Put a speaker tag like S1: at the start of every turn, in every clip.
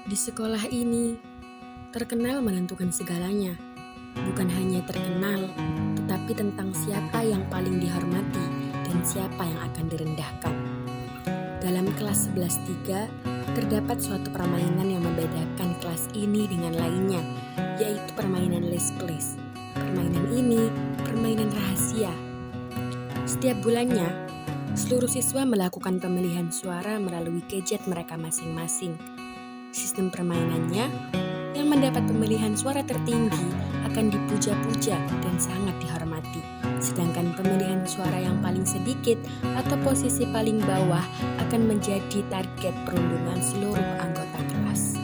S1: Di sekolah ini, terkenal menentukan segalanya. Bukan hanya terkenal, tetapi tentang siapa yang paling dihormati dan siapa yang akan direndahkan. Dalam kelas 11-3, terdapat suatu permainan yang membedakan kelas ini dengan lainnya, yaitu permainan list place. Permainan ini permainan rahasia. Setiap bulannya, seluruh siswa melakukan pemilihan suara melalui gadget mereka masing-masing. Sistem permainannya, yang mendapat pemilihan suara tertinggi akan dipuja-puja dan sangat dihormati. Sedangkan pemilihan suara yang paling sedikit atau posisi paling bawah akan menjadi target perundungan seluruh anggota kelas.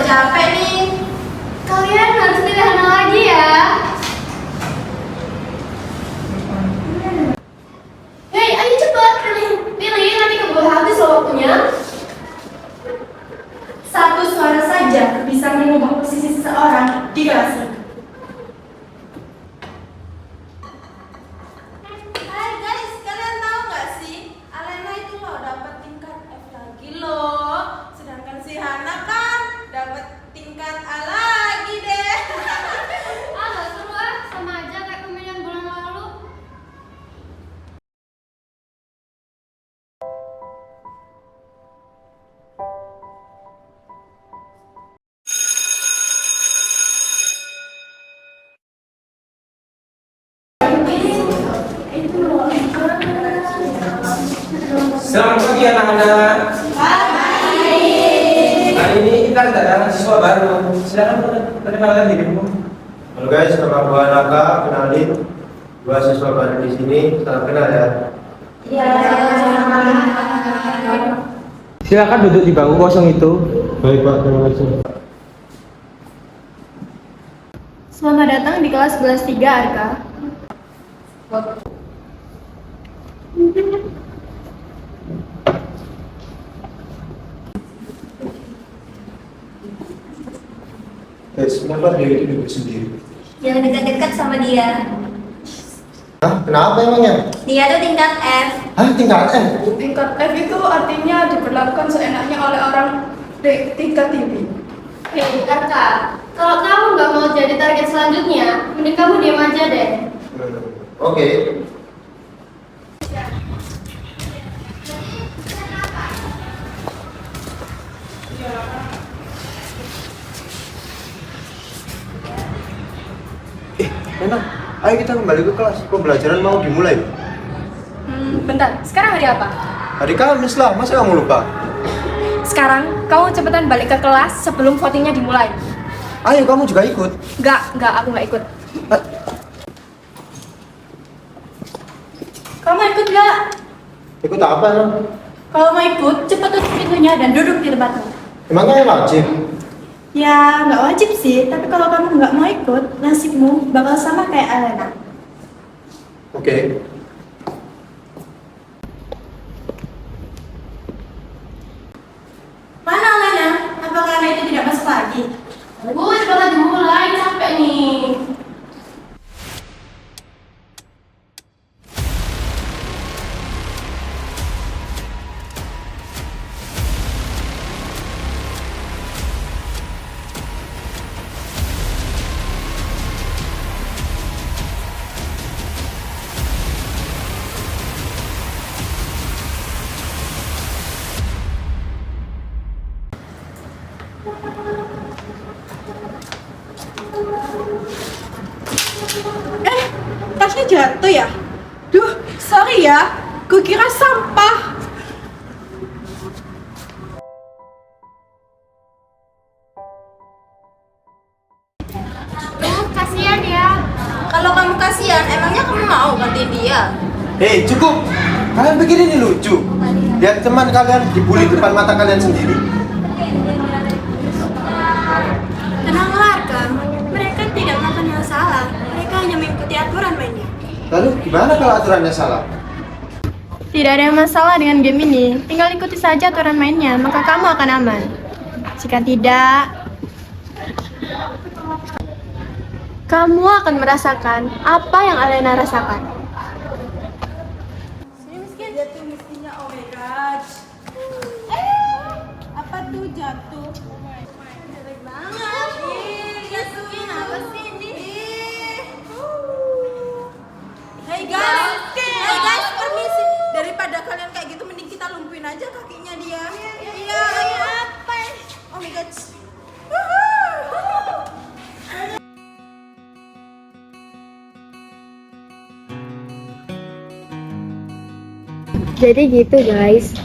S2: Capek nih. Kalian harus pilih mana lagi ya. Hei, ayo cepat pilih nanti keburu habis loh waktunya. Satu suara saja bisa mengubah posisi seseorang di kelas ini.
S3: Hai guys, kalian tahu nggak sih, Alena itu loh dapat tingkat F lagi loh, sedangkan si Hana kan dapat tingkat A lagi deh.
S2: Gak seru sama aja kayak pemilihan bulan lalu.
S4: Selamat pagi anak-anak. Hari ini kita kedatangan siswa baru. Silakan perkenalkan dirimu.
S5: Halo guys, nama gua Naka, kenalin. Gua siswa baru di sini, salam kenal ya.
S4: Silakan duduk di bangku kosong itu.
S5: Baik Pak, terima kasih.
S2: Selamat datang di kelas 11-3 Arka.
S5: Guys, kenapa dia itu duduk sendiri?
S6: Jangan dekat-dekat sama dia.
S5: Hah? Kenapa emangnya?
S6: Dia tuh tingkat F.
S5: Hah? Tingkat F?
S7: Tingkat F itu artinya diperlakukan seenaknya oleh orang tingkat tinggi.
S2: Hei Arka, kalau kamu nggak mau jadi target selanjutnya, mending kamu diam aja deh.
S5: Oke. Nana, ayo kita kembali ke kelas. Pembelajaran mau dimulai.
S7: Bentar, sekarang hari apa?
S5: Hari Kamis lah, masa kamu lupa?
S7: Sekarang kamu cepetan balik ke kelas sebelum votingnya dimulai.
S5: Ayo, kamu juga ikut.
S7: Enggak, aku nggak ikut.
S2: Kamu ikut nggak?
S5: Ikut apa, Nan?
S2: Kalau mau ikut, cepat tutup pintunya dan duduk di tempatmu.
S5: Emangnya wajib?
S2: Ya, nggak wajib sih. Tapi kalau kamu nggak mau ikut, nasibmu bakal sama kayak Alena.
S5: Oke.
S2: Mana Alena? Apakah karena itu tidak masuk lagi?
S3: Bu, cepat dimulai, capek nih.
S2: Tasnya jatuh ya? Duh, sorry ya. Kukira sampah.
S3: Kasihan ya. Kalau kamu kasihan, emangnya kamu mau gantiin dia?
S5: Hei, cukup! Kalian pikir ini lucu? Lihat teman kalian dibully depan mata kalian sendiri.
S2: Tenanglah, Kang. Mereka tidak melakukan yang salah. Mereka hanya mengikuti aturan mainnya.
S5: Lalu gimana kalau aturannya salah?
S7: Tidak ada masalah dengan game ini. Tinggal ikuti saja aturan mainnya, maka kamu akan aman. Jika tidak, kamu akan merasakan apa yang Alena rasakan.
S2: Miskin jatuh miskinnya, oh my god. Apa tuh jatuh? Jelek banget. Jatuhin apa sih ini? Hey guys, permisi. Daripada kalian kayak gitu, mending kita lumpuhin aja kakinya dia. Iya, apa? Oh my god.
S7: Jadi gitu guys.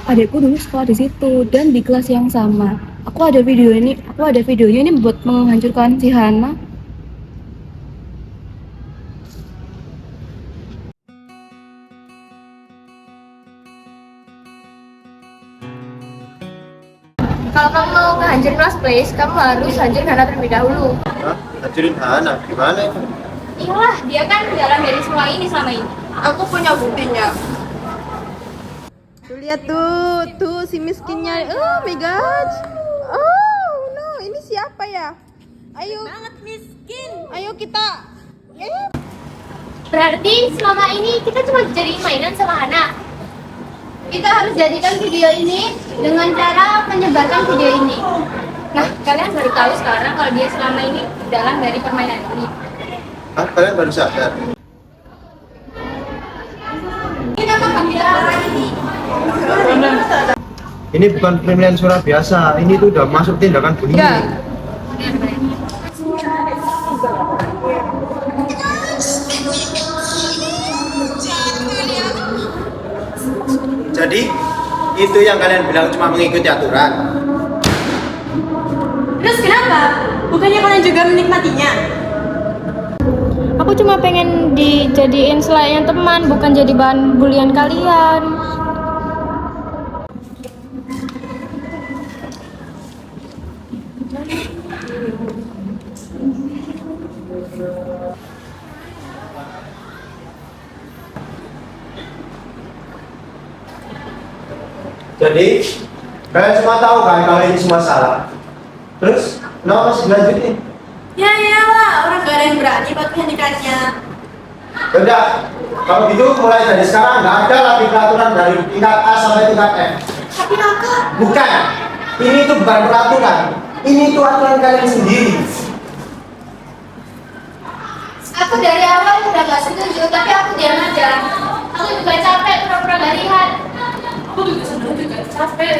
S7: Adekku dulu sekolah di situ dan di kelas yang sama. Aku ada videonya ini buat menghancurkan si Hana. Kalau kamu mau ngehancurin kelas place, kamu harus hancurin Hana terlebih dahulu.
S5: Hah? Hancurin Hana? Gimana itu?
S6: Iyalah, dia kan jalan dari sekolah ini selama ini.
S3: Aku punya buktinya. Tuh lihat tuh si miskinnya. Oh my god. Oh no, ini siapa ya? Ayo. Banget miskin. Ayo kita.
S6: Berarti selama ini kita cuma jadi mainan sama Hana. Kita harus jadikan video ini dengan cara menyebarkan video ini. Nah, kalian baru tahu sekarang kalau dia selama ini dalam dari permainan ini.
S5: Hah? Kalian baru sadar?
S6: Kita akan bilang ini.
S5: Ini bukan permainan suara biasa, ini tuh udah masuk tindakan bullying. Jadi, itu yang kalian bilang cuma mengikuti aturan.
S2: Terus kenapa? Bukannya kalian juga menikmatinya?
S7: Aku cuma pengen dijadiin selayaknya teman, bukan jadi bahan bulian kalian.
S5: Jadi, kalian semua tahu kan kalau ini semua salah. Terus, kenapa masih dilanjutin?
S2: Ya iyalah, orang gak ada yang berani buat menghentikannya.
S5: Udah, kalau gitu mulai dari sekarang nggak ada lagi peraturan dari tingkat A sampai tingkat F.
S2: Tapi kakak,
S5: Bukan, ini tuh bukan peraturan. Ini tuh aturan kalian sendiri.
S6: Aku dari awal udah gak setuju, tapi aku diam aja. Aku juga capek pura-pura gak lihat.
S3: Aku juga sebenarnya capek.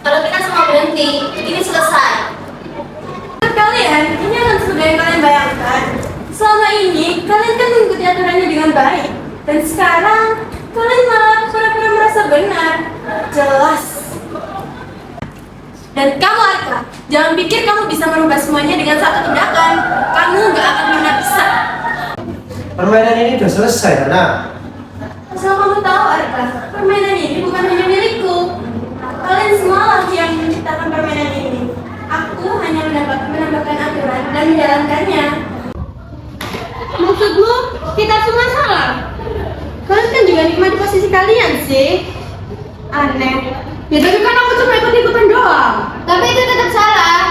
S6: Kalau kita semua berhenti, ini selesai.
S3: Kalian, ini akan sesudah yang kalian bayangkan. Selama ini, kalian kan mengikuti aturannya dengan baik. Dan sekarang, kalian malah pura-pura merasa benar. Jelas. Dan kamu Arka, jangan pikir kamu bisa merubah semuanya dengan satu tindakan. Kamu gak akan pernah bisa.
S5: Permainan ini udah selesai, Hana.
S3: Asal kamu tahu Arka, permainan ini bukan hanya milikku. Kalian semua lah yang menciptakan permainan ini. Aku hanya menambahkan aturan dan menjalankannya.
S6: Maksudmu, kita semua salah?
S3: Kalian kan juga nikmati posisi kalian sih. Aneh. Ya tapi kan aku cuma ikut-ikutan doang.
S6: Tapi itu tetap salah.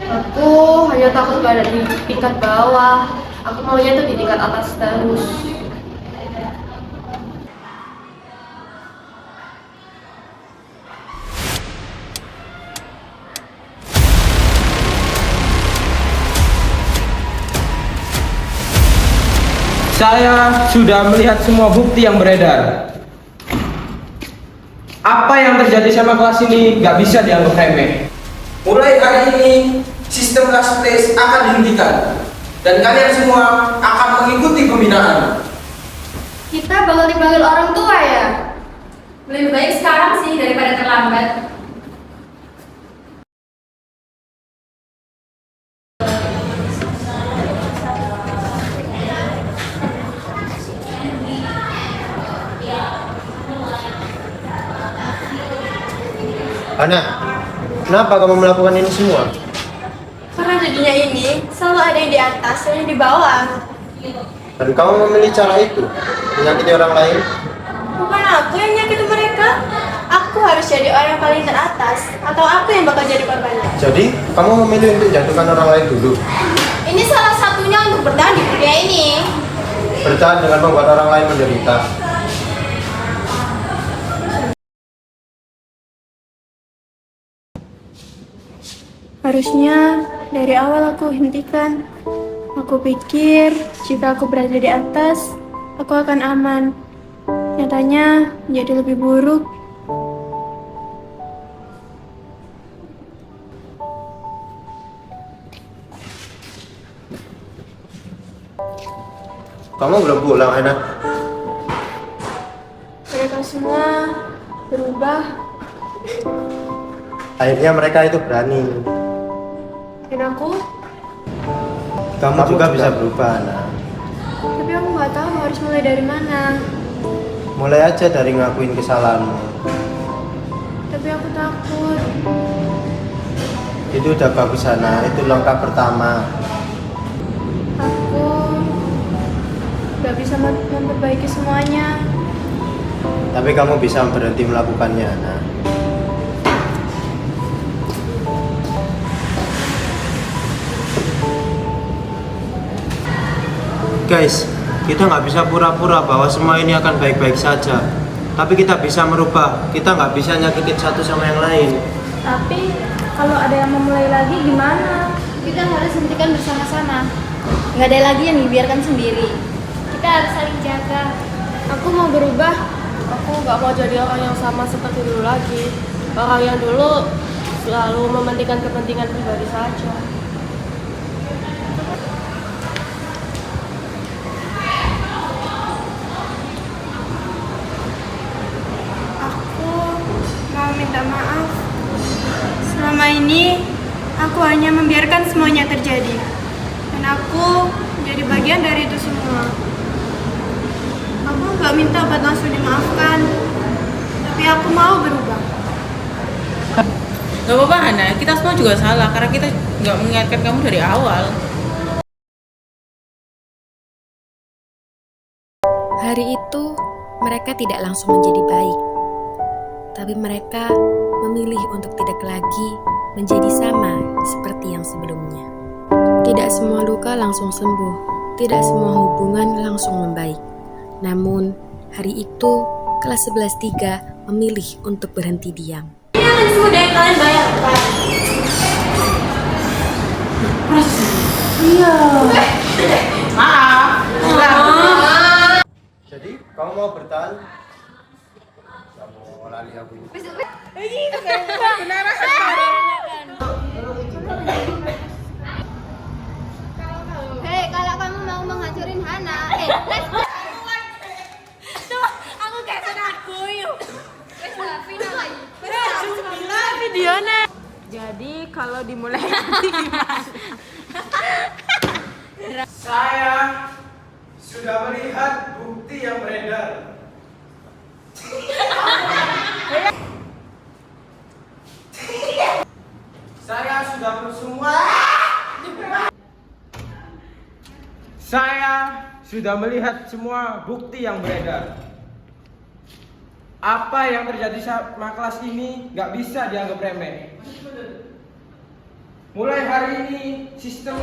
S7: Aku hanya takut gak ada di tingkat bawah. Aku maunya tuh di tingkat atas terus.
S4: Saya sudah melihat semua bukti yang beredar. Apa yang terjadi sama kelas ini nggak bisa dianggap remeh. Mulai hari ini, sistem kelas tes akan dihentikan. Dan kalian semua akan mengikuti pembinaan.
S6: Kita bakal dipanggil orang tua ya?
S3: Lebih baik sekarang sih daripada terlambat.
S5: Hana, kenapa kamu melakukan ini semua?
S3: Karena dunia ini selalu ada yang di atas dan yang di bawah.
S5: Dan kamu memilih cara itu, menyakiti orang lain?
S3: Bukan aku yang nyakiti mereka. Aku harus jadi orang yang paling teratas, atau aku yang bakal jadi korbannya.
S5: Jadi, kamu memilih untuk jatuhkan orang lain dulu.
S6: Ini salah satunya untuk bertahan di dunia ini.
S5: Bertahan dengan membuat orang lain menderita.
S3: Harusnya dari awal aku hentikan. Aku pikir jika aku berada di atas, aku akan aman. Nyatanya menjadi lebih buruk.
S5: Kamu belum pulang, Hana?
S3: Mereka semua berubah
S5: Akhirnya mereka itu berani.
S3: dan aku,
S5: Kamu juga bisa berubah, Hana.
S3: tapi aku nggak tahu harus mulai dari mana.
S5: Mulai aja dari ngakuin kesalahanmu.
S3: Tapi aku takut.
S5: Itu udah bagus, Hana. Itu langkah pertama.
S3: Aku nggak bisa memperbaiki semuanya.
S5: Tapi kamu bisa berhenti melakukannya, Hana. Guys, kita nggak bisa pura-pura bahwa semua ini akan baik-baik saja. Tapi kita bisa merubah. Kita nggak bisa nyakitin satu sama yang lain.
S3: Tapi kalau ada yang memulai lagi gimana?
S6: Kita harus hentikan bersama-sama. Nggak ada lagi yang dibiarkan sendiri. Kita harus saling jaga.
S7: Aku mau berubah. Aku nggak mau jadi orang yang sama seperti dulu lagi. Orang yang dulu selalu mementingkan kepentingan pribadi saja.
S3: Aku mau minta maaf. Selama ini aku hanya membiarkan semuanya terjadi. Dan aku menjadi bagian dari itu semua. Aku nggak minta buat langsung dimaafkan. Tapi aku mau berubah.
S2: Gak apa-apa Hana, kita semua juga salah karena kita nggak mengingatkan kamu dari awal.
S1: Hari itu, mereka tidak langsung menjadi baik. Tapi mereka memilih untuk tidak lagi menjadi sama seperti yang sebelumnya. Tidak semua luka langsung sembuh, tidak semua hubungan langsung membaik. Namun, hari itu, kelas 11-3 memilih untuk berhenti diam.
S3: Ini akan semudah yang kalian bayangkan.
S2: Iya. Maaf.
S5: Jadi kamu mau bertahan? Kamu lali aku.
S6: Hei, kalau kamu mau menghancurin Hana, let's go.
S2: Aku kayak senang guyu.
S6: Wes lah, final lagi.
S2: Videonya. Jadi kalau dimulai nanti gimana?
S4: Saya sudah melihat bukti yang beredar. Saya sudah semua. Saya sudah melihat semua bukti yang beredar. Apa yang terjadi sama kelas ini nggak bisa dianggap remeh. Mulai hari ini sistem